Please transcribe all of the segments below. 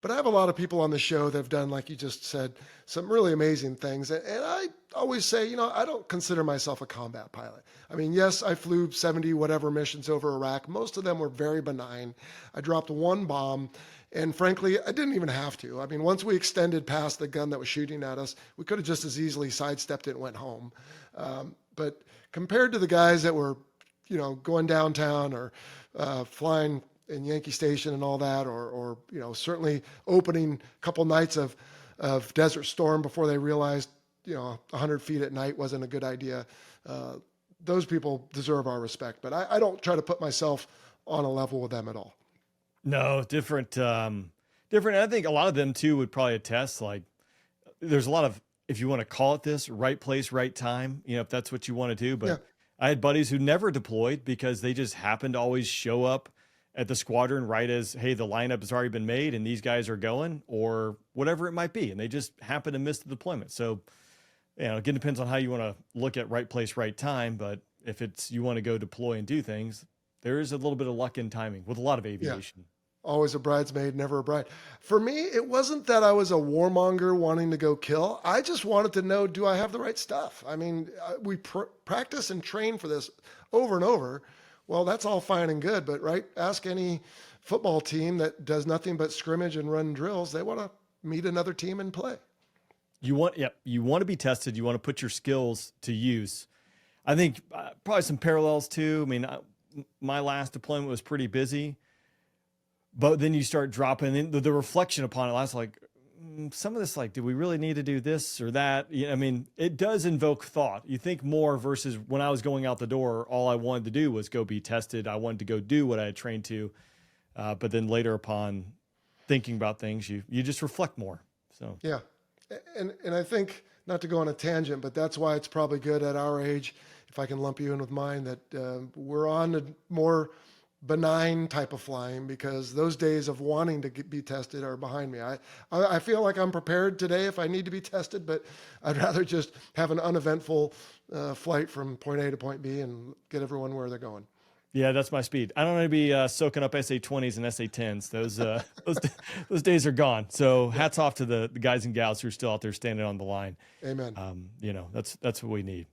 But I have a lot of people on the show that have done, like you just said, some really amazing things. And I always say, I don't consider myself a combat pilot. I mean, yes, I flew 70 whatever missions over Iraq. Most of them were very benign. I dropped one bomb. And frankly, I didn't even have to. I mean, once we extended past the gun that was shooting at us, we could have just as easily sidestepped it and went home. But compared to the guys that were, going downtown or flying in Yankee Station and all that, or certainly opening a couple nights of Desert Storm before they realized 100 feet at night wasn't a good idea. Those people deserve our respect, but I don't try to put myself on a level with them at all. No, different. Different. I think a lot of them too would probably attest. Like, there's a lot of, if you want to call it this, right place, right time. If that's what you want to do. Yeah, But I had buddies who never deployed because they just happened to always show up at the squadron right as, hey, the lineup has already been made and these guys are going, or whatever it might be, and they just happen to miss the deployment. So, again, depends on how you want to look at right place, right time. But if it's you want to go deploy and do things, there is a little bit of luck and timing with a lot of yeah. aviation. Always a bridesmaid, never a bride. For me, it wasn't that I was a warmonger wanting to go kill. I just wanted to know, do I have the right stuff? I mean, we practice and train for this over and over. Well, that's all fine and good, but right? Ask any football team that does nothing but scrimmage and run drills. They want to meet another team and play. You want to be tested. You want to put your skills to use. I think probably some parallels too. I mean, my last deployment was pretty busy, but then you start dropping in the reflection upon it. I was like, some of this, like, do we really need to do this or that? I mean, it does invoke thought. You think more versus when I was going out the door, all I wanted to do was go be tested. I wanted to go do what I had trained to. But then later upon thinking about things, you just reflect more. So, Yeah. And I think, not to go on a tangent, but that's why it's probably good at our age, if I can lump you in with mine, that we're on a more benign type of flying, because those days of wanting to be tested are behind me. I feel like I'm prepared today if I need to be tested, but I'd rather just have an uneventful flight from point A to point B and get everyone where they're going. yeah, that's my speed. I don't want to be soaking up SA-20s and SA-10s. Those days are gone. So hats off to the guys and gals who are still out there standing on the line. Amen. That's what we need.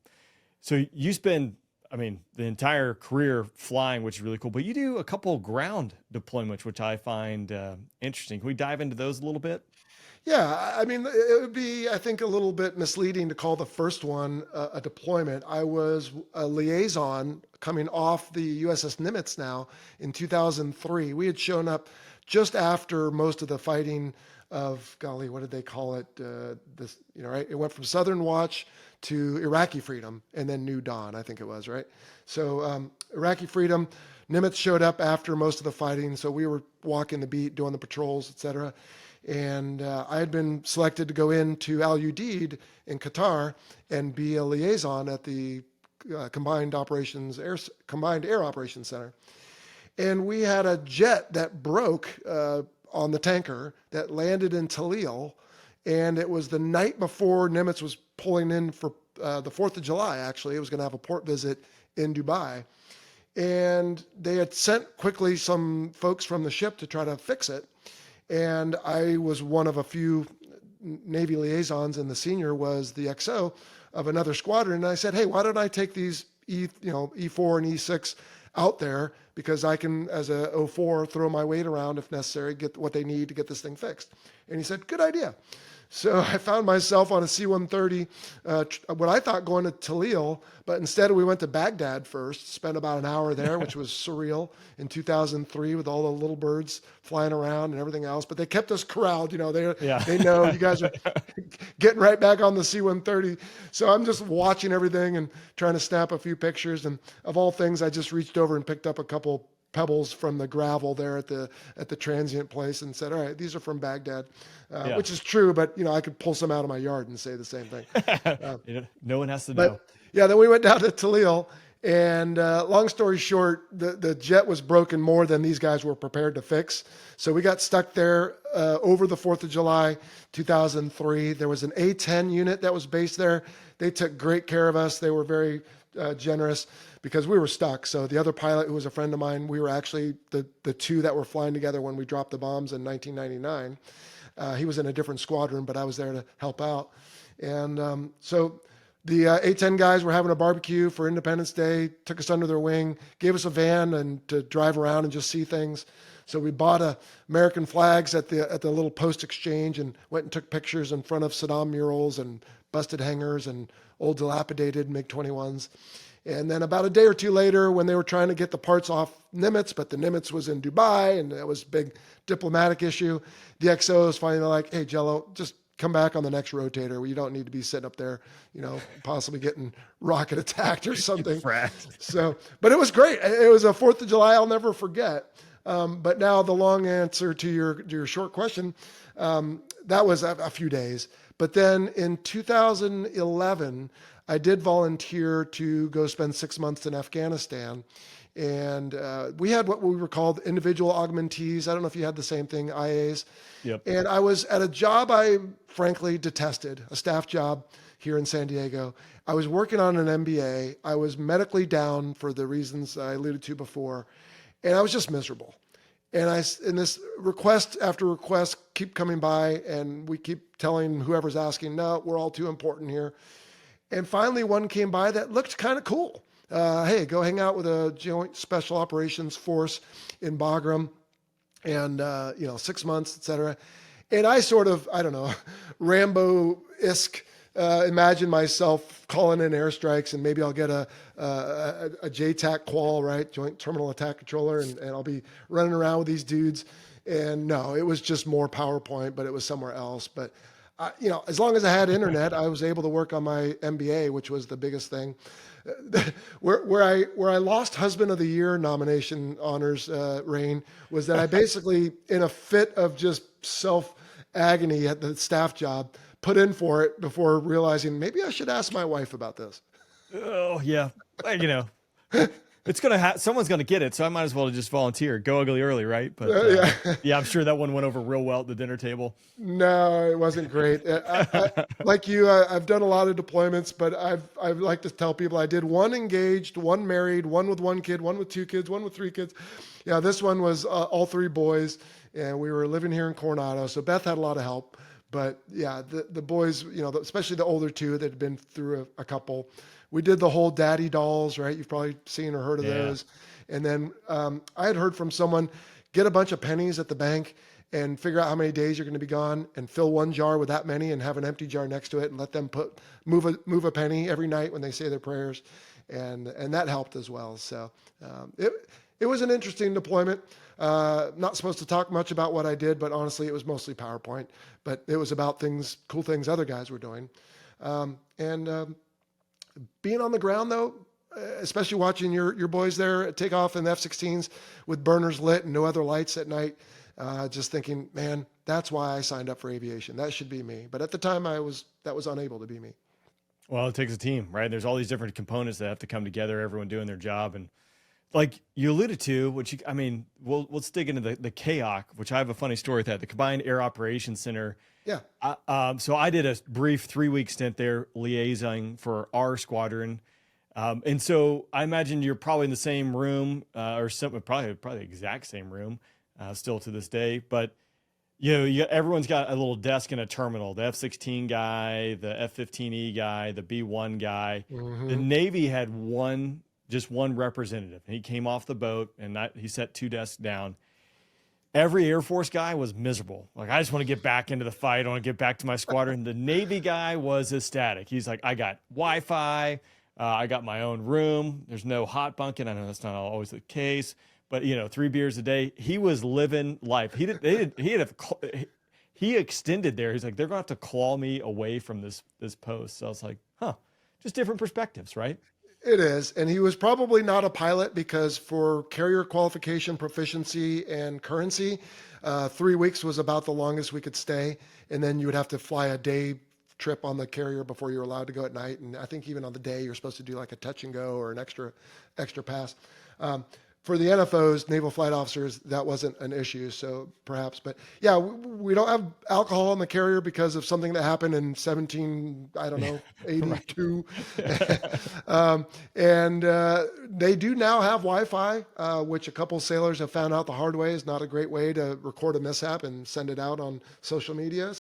So you spend, I mean, the entire career flying, which is really cool, but you do a couple ground deployments, which I find interesting. Can we dive into those a little bit? Yeah, I mean, it would be, I think, a little bit misleading to call the first one a deployment. I was a liaison coming off the USS Nimitz now in 2003. We had shown up just after most of the fighting of, golly, what did they call it? Right? It went from Southern Watch to Iraqi Freedom and then New Dawn, I think it was, right? So Iraqi Freedom, Nimitz showed up after most of the fighting. So we were walking the beat, doing the patrols, et cetera. And I had been selected to go into Al Udeid in Qatar and be a liaison at the Combined Air Operations Center. And we had a jet that broke on the tanker that landed in Talil. And it was the night before Nimitz was pulling in for the 4th of July, actually. It was going to have a port visit in Dubai. And they had sent quickly some folks from the ship to try to fix it. And I was one of a few Navy liaisons, and the senior was the XO of another squadron. And I said, hey, why don't I take these E4 and E6 out there, because I can, as a O4, throw my weight around if necessary, get what they need to get this thing fixed. And he said, good idea. So I found myself on a C-130, what I thought going to Talil, but instead we went to Baghdad first, spent about an hour there, which was surreal in 2003 with all the little birds flying around and everything else. But they kept us corralled. They know you guys are getting right back on the C-130. So I'm just watching everything and trying to snap a few pictures. And of all things, I just reached over and picked up a couple pebbles from the gravel there at the transient place and said, all right, these are from Baghdad, which is true, but I could pull some out of my yard and say the same thing. No one has to know. Yeah, then we went down to Talil, and long story short, the jet was broken more than these guys were prepared to fix. So we got stuck there over the 4th of July, 2003. There was an A-10 unit that was based there. They took great care of us. They were very generous because we were stuck. So the other pilot, who was a friend of mine, we were actually the two that were flying together when we dropped the bombs in 1999. He was in a different squadron, but I was there to help out. And so the A-10 guys were having a barbecue for Independence Day, took us under their wing, gave us a van and to drive around and just see things. So we bought American flags at the little post exchange and went and took pictures in front of Saddam murals and busted hangars and old dilapidated MiG-21s. And then about a day or two later, when they were trying to get the parts off Nimitz, but the Nimitz was in Dubai and that was a big diplomatic issue, the XOs finally like, hey, Jello, just come back on the next rotator. You don't need to be sitting up there, possibly getting rocket attacked or something. So, but it was great. It was a 4th of July I'll never forget. But now the long answer to your short question, that was a few days. But then in 2011, I did volunteer to go spend 6 months in Afghanistan. And we had what we were called individual augmentees. I don't know if you had the same thing, IAs. Yep. And I was at a job I frankly detested, a staff job here in San Diego. I was working on an MBA. I was medically down for the reasons I alluded to before. And I was just miserable. And this request after request keep coming by, and we keep telling whoever's asking, no, we're all too important here. And finally one came by that looked kind of cool. Hey, go hang out with a Joint Special Operations Force in Bagram and, 6 months, et cetera. And I sort of, I don't know, Rambo-esque, imagine myself calling in airstrikes and maybe I'll get a JTAC qual, right? Joint Terminal Attack Controller. And I'll be running around with these dudes. And no, it was just more PowerPoint, but it was somewhere else. But, as long as I had internet, I was able to work on my MBA, which was the biggest thing. Where I lost Husband of the Year nomination honors reign was that I basically, in a fit of just self agony at the staff job, put in for it before realizing maybe I should ask my wife about this. Oh yeah, it's someone's gonna get it, so I might as well just volunteer. Go ugly early, right? But yeah, I'm sure that one went over real well at the dinner table. No, it wasn't great. Like you, I've done a lot of deployments, but I like to tell people I did one engaged, one married, one with one kid, one with two kids, one with three kids. Yeah, this one was all three boys, and we were living here in Coronado, so Beth had a lot of help. But yeah, the boys, especially the older two that had been through a couple, we did the whole daddy dolls, right? You've probably seen or heard of those. And then I had heard from someone, get a bunch of pennies at the bank and figure out how many days you're going to be gone and fill one jar with that many and have an empty jar next to it and let them move a penny every night when they say their prayers. And that helped as well. So it was an interesting deployment. Not supposed to talk much about what I did, but honestly, it was mostly PowerPoint. But it was about cool things other guys were doing. Being on the ground, though, especially watching your boys there take off in the F-16s with burners lit and no other lights at night, just thinking, man, that's why I signed up for aviation. That should be me. But at the time, that was unable to be me. Well, it takes a team, right? There's all these different components that have to come together, everyone doing their job. And like you alluded to, let's dig into the CAOC, which I have a funny story with that, the Combined Air Operations Center. Yeah. So I did a brief 3-week stint there liaisoning for our squadron. And so I imagine you're probably in the same room or something, probably the exact same room still to this day. But, everyone's got a little desk and a terminal, the F-16 guy, the F-15E guy, the B-1 guy. Mm-hmm. The Navy had just one representative. And he came off the boat and he set 2 desks down. Every Air Force guy was miserable. Like, I just want to get back into the fight. I want to get back to my squadron. The Navy guy was ecstatic. He's like, I got Wi-Fi. I got my own room. There's no hot bunking. I know that's not always the case, but 3 beers a day. He was living life. He extended there. He's like, they're going to have to claw me away from this post. So I was like, just different perspectives, right? It is. And he was probably not a pilot because for carrier qualification, proficiency, and currency, 3 weeks was about the longest we could stay. And then you would have to fly a day trip on the carrier before you're allowed to go at night. And I think even on the day, you're supposed to do like a touch and go or an extra pass. for the NFOs, naval flight officers, that wasn't an issue. So perhaps, but yeah, we don't have alcohol in the carrier because of something that happened in 17, I don't know, Right. 82. And they do now have Wi-Fi, which a couple sailors have found out the hard way is not a great way to record a mishap and send it out on social media.